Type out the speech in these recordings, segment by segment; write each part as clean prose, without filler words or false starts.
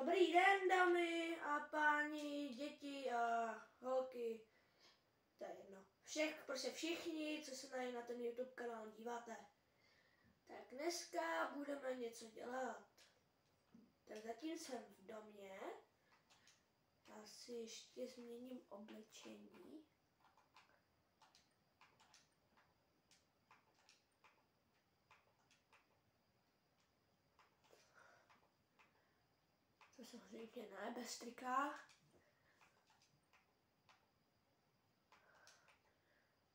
Dobrý den, dámy a páni, děti a holky. To je jedno. Prostě všichni, co se na ten YouTube kanál díváte. Tak dneska budeme něco dělat. Tak zatím jsem v domě. Já si ještě změním oblečení. To samozřejmě ne, bez trika.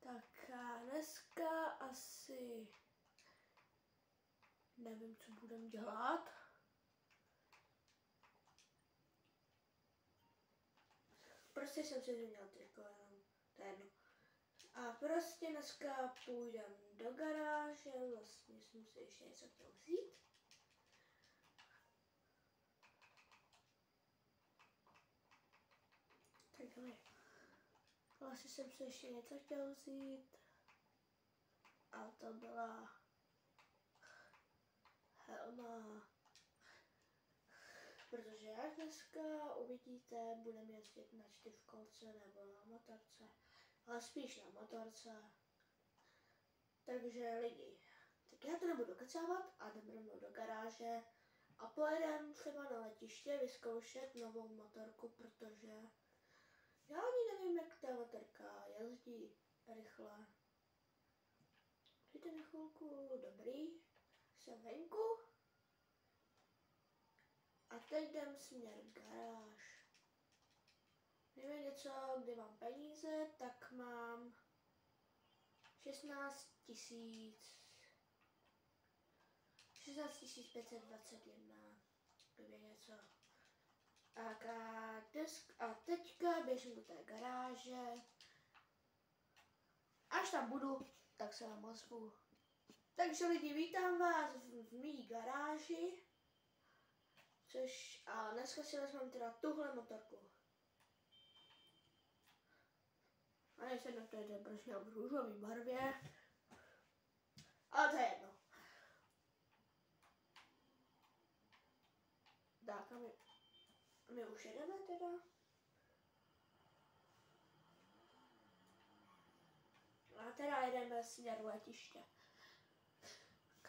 Tak a dneska asi nevím, co budeme dělat. Prostě jsem si změnil triko, jenom to je jedno. A prostě dneska půjdem do garáže, vlastně jsem si ještě něco chtěl vzít. Takhle. Vlastně jsem si ještě něco chtěl vzít. A to byla helma. Protože jak dneska uvidíte, budeme jezdit na čtyřkolce nebo na motorce. Ale spíš na motorce. Takže lidi, tak já to nebudu kecávat a jdeme rovnou do garáže. A pojedeme třeba na letiště vyzkoušet novou motorku, protože já ani nevím, jak ta motorka jezdí rychle. Dejte mi chvilku, dobrý, jsem venku. A teď jdem směr garáž. Nevím něco, kde mám peníze, tak mám 16 521, kdyby něco. A teďka běžím do té garáže. Až tam budu, tak se vám ozvu. Takže lidi, vítám vás v mý garáži. A dneska si vezmeme teda tuhle motorku. A nejsem na to jde, proč měl v růžové barvě. Ale to je jedno. Tak a my už jedeme teda. A teda jedeme směr letiště.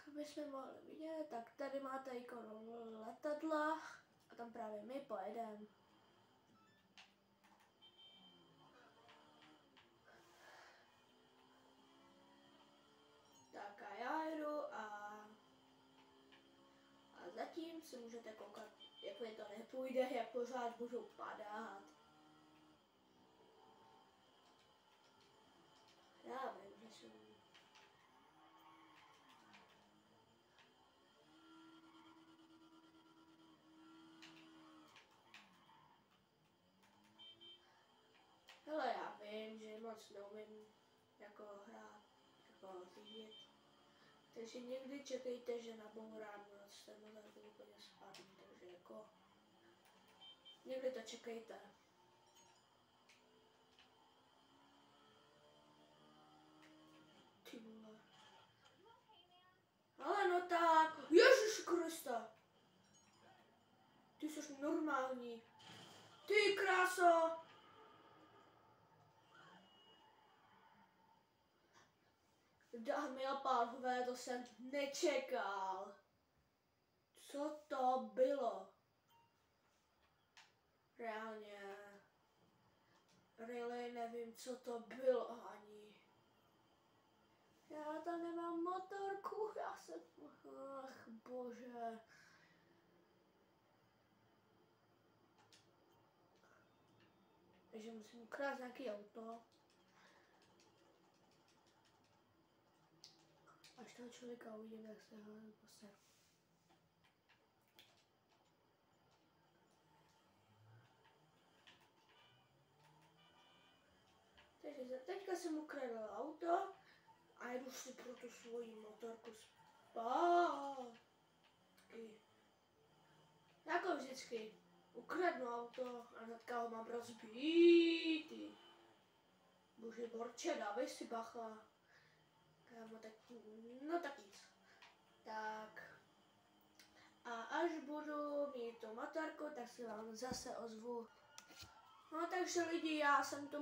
Aby jsme mohli vidět, tak tady máte ikonu letadla a tam právě my pojedeme. Tak a já jedu a zatím si můžete koukat, jak mi to nepůjde, jak pořád budu padat. Já vím, že jsem... Hele, já vím, že moc neumím jako hrát, jako řídit. Takže někdy čekejte, že nabourám noc, ten motor úplně spadne, takže jako... Někdy to čekejte. Ty vole. Ale no tak, Ježiš Krista. Ty jsi normální. Ty kráso. Dámy a pánové, to jsem nečekal. Co to bylo? Reálně. Really nevím, co to bylo ani. Já tam nemám motorku, já jsem... Ach, bože. Takže musím ukrást nějaký auto. Až toho člověka uvidím, jak se ho poseru. Takže teďka jsem ukradl auto a jdu si pro tu svoji motorku zpátky. Jako vždycky. Ukradnu auto a hnedka ho mám rozbítý. Bože borče, dávej si bacha. Kámo, tak, no tak nic. Tak. A až budu mít mít tu motorku, tak se vám zase ozvu. No takže lidi, já jsem tu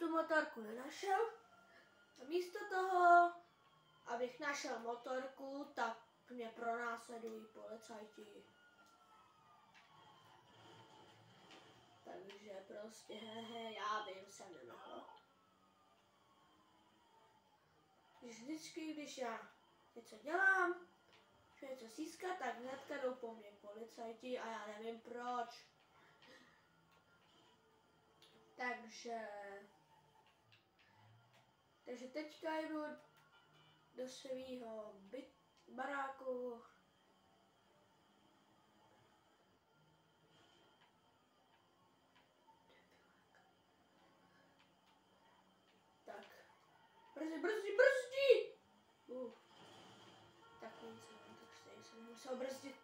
motorku nenašel. A místo toho, abych našel motorku, tak mě pronásledují policajti. Takže prostě já vím, jsem nemohl. Vždycky, když já něco dělám, že něco získat, tak hnedka jdou po mně policajti a já nevím proč. Takže teďka jdu do svého baráku. Tak, brzdí! Tak nic, tak stejně jsem musel brzdit.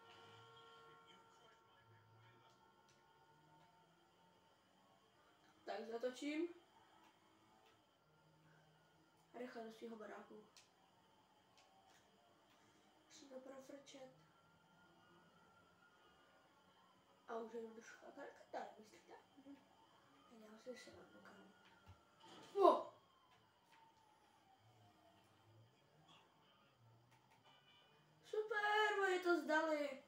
Tak zatočím. A rychle do svého baráku. Musím to profrčet. A už jdu do šlaparka, tak myslíte? Já si se nadbukám. Super, oni to zdali.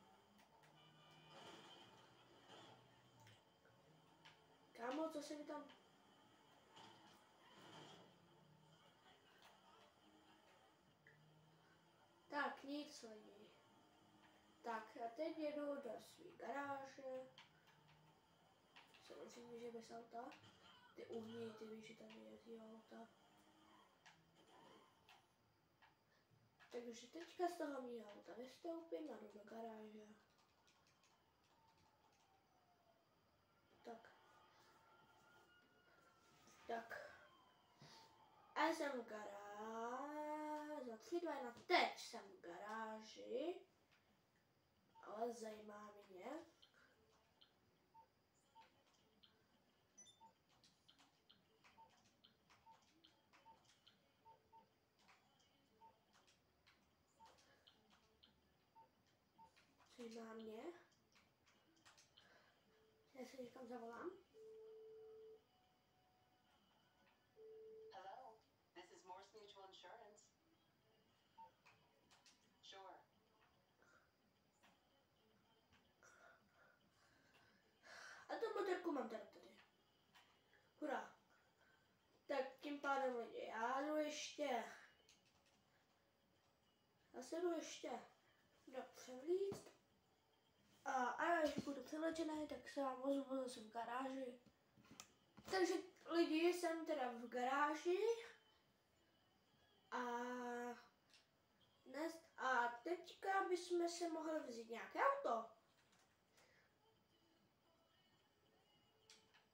Kámo, co se mi tam... Tak, nic lidi. Tak, a teď jedu do svý garáže. Samozřejmě, že bez auta. Ty uhní, ty víš, že tady jezdí auta. Takže teďka z toho mýho auta vystoupím a jdu do garáže. Tak. A jsem v garáži. Za 3, 2, 1. Teď jsem v garáži. Ale zajímá mě. Zajímá mě. Já se někam zavolám. Hello, this is Morse Mutual Insurance. Sure. A tu motorku mám tady. Hurá. Tak tím pádem lidi, já jdu ještě do převlíct. A až budu převlečený, tak se vám ozvu zase v garáži. Takže lidi, jsem teda v garáži. A teďka bychom se mohli vzít nějaké auto.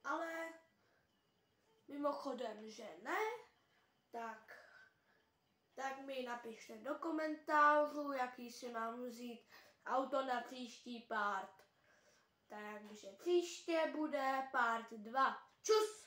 Ale mimochodem, že ne, tak mi napište do komentářů, jaký si mám vzít auto na příští part. Takže příště bude part 2. Čus!